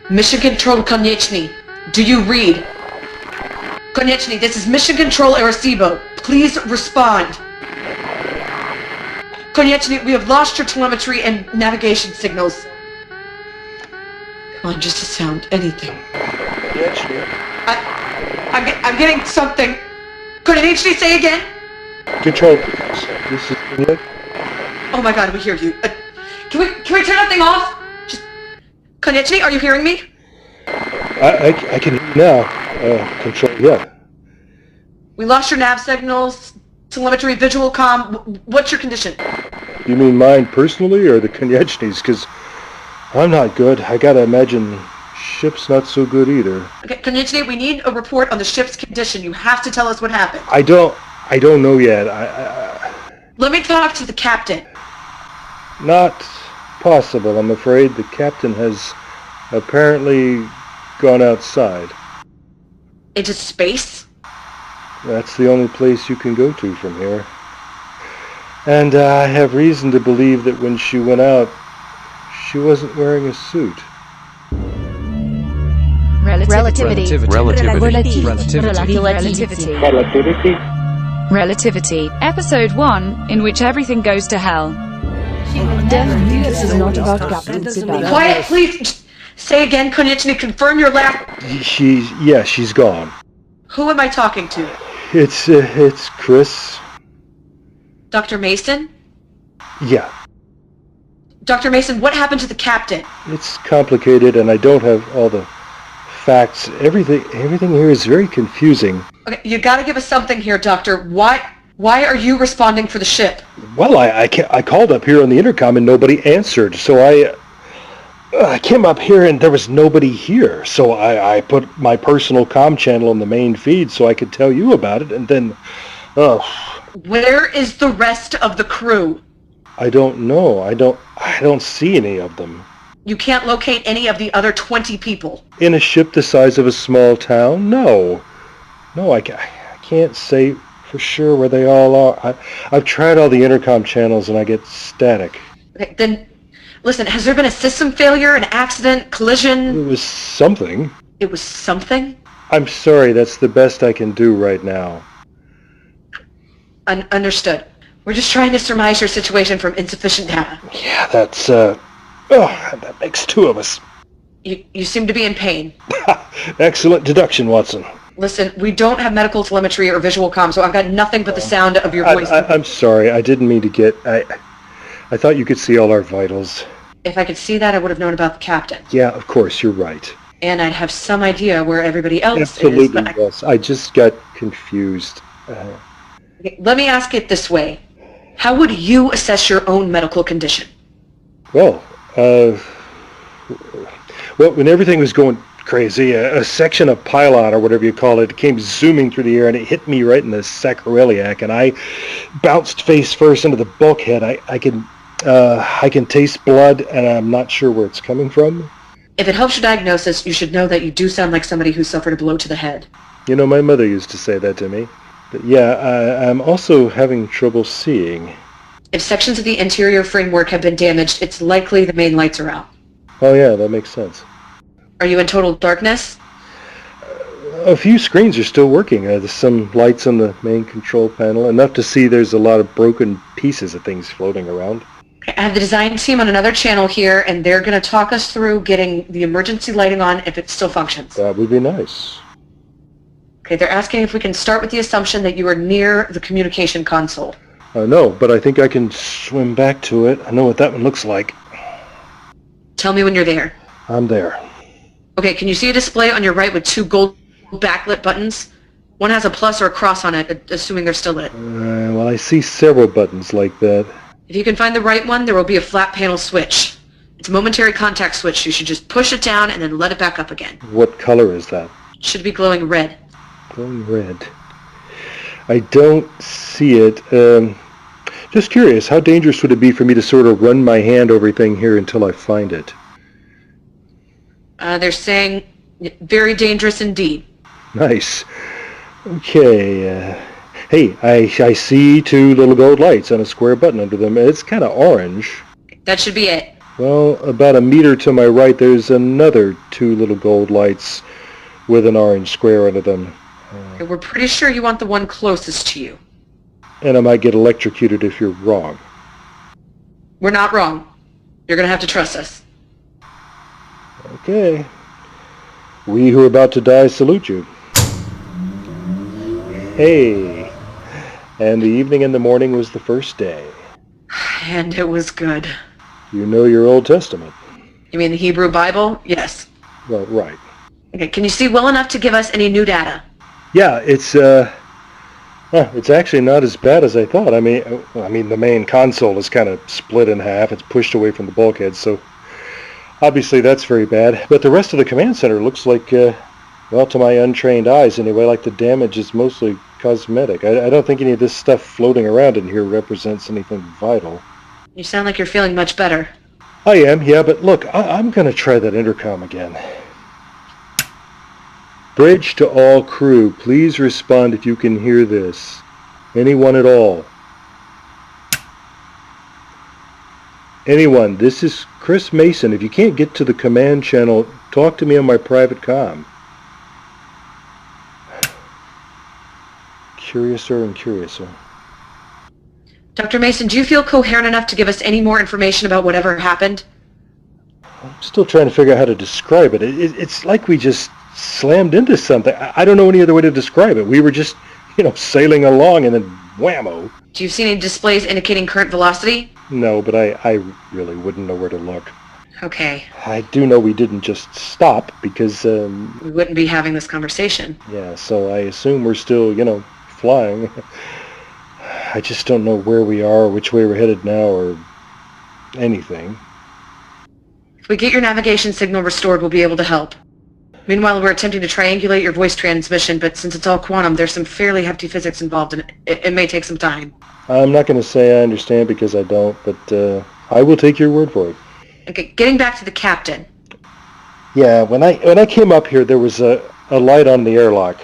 Mission Control Konyechny. Do you read? Konyechny, this is Mission Control Arecibo. Please respond. Konyechny, we have lost your telemetry and navigation signals. Come on, just a sound. Anything. Konyechny. I'm getting something. Konyechny, say again? Control, this is Konyechny. Oh my god, we hear you. Can we turn that thing off? Just... Konyechny, are you hearing me? I can hear you now. Control, yeah. We lost your nav signals, telemetry, visual comm. What's your condition? You mean mine personally or the Konyechny's? Because I'm not good. I gotta imagine ship's not so good either. Okay, Konyechny, we need a report on the ship's condition. You have to tell us what happened. I don't know yet. Let me talk to the captain. Not possible, I'm afraid. The captain has apparently gone outside. Into space? That's the only place you can go to from here. And I have reason to believe that when she went out, she wasn't wearing a suit. Relativity. Episode 1, in which everything goes to hell. This is not about Captain Sebastian. Quiet, please! Say again, Konyechny, confirm your last... She's gone. Who am I talking to? It's Chris. Dr. Mason? Yeah. Dr. Mason, what happened to the captain? It's complicated and I don't have all the facts. Everything here is very confusing. Okay, you gotta give us something here, Doctor. Why are you responding for the ship? Well, I called up here on the intercom and nobody answered, so I came up here and there was nobody here. So I put my personal comm channel on the main feed so I could tell you about it, and then... Where is the rest of the crew? I don't know. I don't see any of them. You can't locate any of the other 20 people? In a ship the size of a small town? No. No, I can't say for sure where they all are. I've tried all the intercom channels and I get static. Okay, then, listen, has there been a system failure, an accident, collision? It was something. It was something? I'm sorry, that's the best I can do right now. Understood. We're just trying to surmise your situation from insufficient data. Yeah, that's, that makes two of us. You seem to be in pain. Excellent deduction, Watson. Listen, we don't have medical telemetry or visual comm, so I've got nothing but the sound of your voice. I'm sorry, I didn't mean to get... I thought you could see all our vitals. If I could see that, I would have known about the captain. Yeah, of course, you're right. And I'd have some idea where everybody else Absolutely, is. But yes. I just got confused. Okay, let me ask it this way. How would you assess your own medical condition? Well, when everything was going crazy, a section of pylon, or whatever you call it, came zooming through the air, and it hit me right in the sacroiliac, and I bounced face first into the bulkhead. I can taste blood, and I'm not sure where it's coming from. If it helps your diagnosis, you should know that you do sound like somebody who suffered a blow to the head. You know, my mother used to say that to me. But yeah, I'm also having trouble seeing. If sections of the interior framework have been damaged, it's likely the main lights are out. Oh yeah, that makes sense. Are you in total darkness? A few screens are still working. There's some lights on the main control panel, enough to see there's a lot of broken pieces of things floating around. I have the design team on another channel here, and they're going to talk us through getting the emergency lighting on if it still functions. That would be nice. Okay, they're asking if we can start with the assumption that you are near the communication console. No, but I think I can swim back to it. I know what that one looks like. Tell me when you're there. I'm there. Okay, can you see a display on your right with two gold backlit buttons? One has a plus or a cross on it, assuming they're still lit. Well, I see several buttons like that. If you can find the right one, there will be a flat panel switch. It's a momentary contact switch. You should just push it down and then let it back up again. What color is that? It should be glowing red. Glowing red. I don't see it. Just curious, how dangerous would it be for me to sort of run my hand over everything here until I find it? They're saying very dangerous indeed. Nice. Okay. Hey, I see two little gold lights and a square button under them. It's kind of orange. That should be it. Well, about a meter to my right, there's another 2 little gold lights with an orange square under them. Okay, we're pretty sure you want the one closest to you. And I might get electrocuted if you're wrong. We're not wrong. You're gonna have to trust us. Okay. We who are about to die salute you. Hey. And the evening and the morning was the first day. And it was good. You know your Old Testament. You mean the Hebrew Bible? Yes. Well, right. Okay, can you see well enough to give us any new data? Yeah, it's actually not as bad as I thought. I mean, the main console is kind of split in half. It's pushed away from the bulkhead, so obviously that's very bad. But the rest of the command center looks like, well, to my untrained eyes anyway, like the damage is mostly cosmetic. I don't think any of this stuff floating around in here represents anything vital. You sound like you're feeling much better. I am, yeah, but look, I'm going to try that intercom again. Bridge to all crew, please respond if you can hear this. Anyone at all. Anyone, this is Chris Mason. If you can't get to the command channel, talk to me on my private comm. Curiouser and curiouser. Dr. Mason, do you feel coherent enough to give us any more information about whatever happened? I'm still trying to figure out how to describe it. It's like we just slammed into something. I don't know any other way to describe it. We were just, sailing along and then whammo. Do you see any displays indicating current velocity? No, but I really wouldn't know where to look. Okay. I do know we didn't just stop because, We wouldn't be having this conversation. yeah, so I assume we're still, flying. I just don't know where we are, which way we're headed now, or anything. If we get your navigation signal restored, we'll be able to help. Meanwhile, we're attempting to triangulate your voice transmission, but since it's all quantum, there's some fairly hefty physics involved, and it may take some time. I'm not going to say I understand because I don't, but I will take your word for it. Okay, getting back to the captain. Yeah, when I came up here, there was a light on the airlock,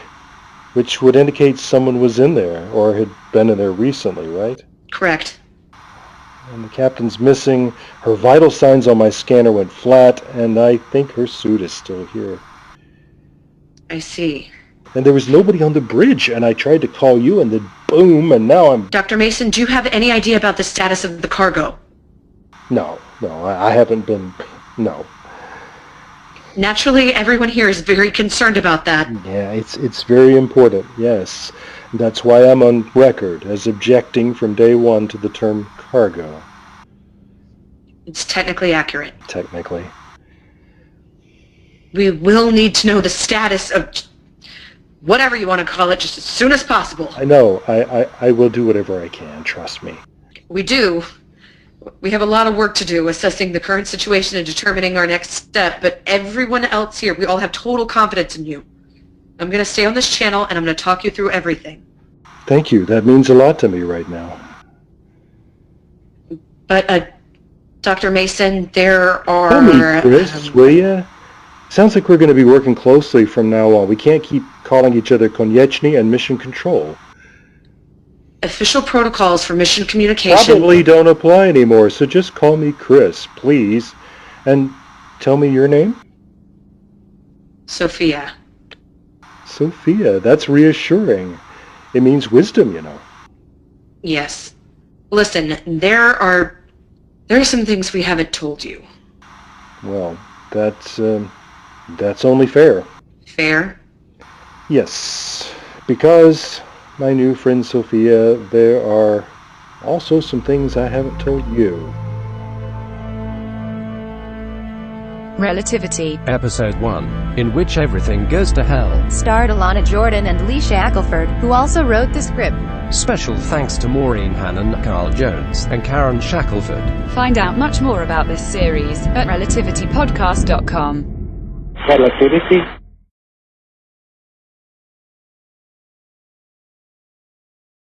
which would indicate someone was in there, or had been in there recently, right? Correct. And the captain's missing. Her vital signs on my scanner went flat, and I think her suit is still here. I see. And there was nobody on the bridge, and I tried to call you, and then boom, and now I'm... Dr. Mason, do you have any idea about the status of the cargo? No, I haven't been... No. Naturally, everyone here is very concerned about that. Yeah, it's very important, yes. That's why I'm on record as objecting from day one to the term cargo. It's technically accurate. Technically. We will need to know the status of whatever you want to call it just as soon as possible. I know. I will do whatever I can, trust me. We do. We have a lot of work to do assessing the current situation and determining our next step, but everyone else here, we all have total confidence in you. I'm going to stay on this channel and I'm going to talk you through everything. Thank you. That means a lot to me right now. But, Dr. Mason, there are... Tell me, Chris, will ya? Sounds like we're going to be working closely from now on. We can't keep calling each other Konyechny and Mission Control. Official protocols for mission communication... Probably don't apply anymore, so just call me Chris, please. And tell me your name? Sophia. Sophia, that's reassuring. It means wisdom, Yes. Listen, there are some things we haven't told you. Well, that's only fair. Fair? Yes, because, my new friend Sophia, there are also some things I haven't told you. Relativity. Episode 1, in which everything goes to hell. Starred Alana Jordan and Lee Shackelford, who also wrote the script. Special thanks to Maureen Hannon, Carl Jones, and Karen Shackelford. Find out much more about this series at relativitypodcast.com. Relativity?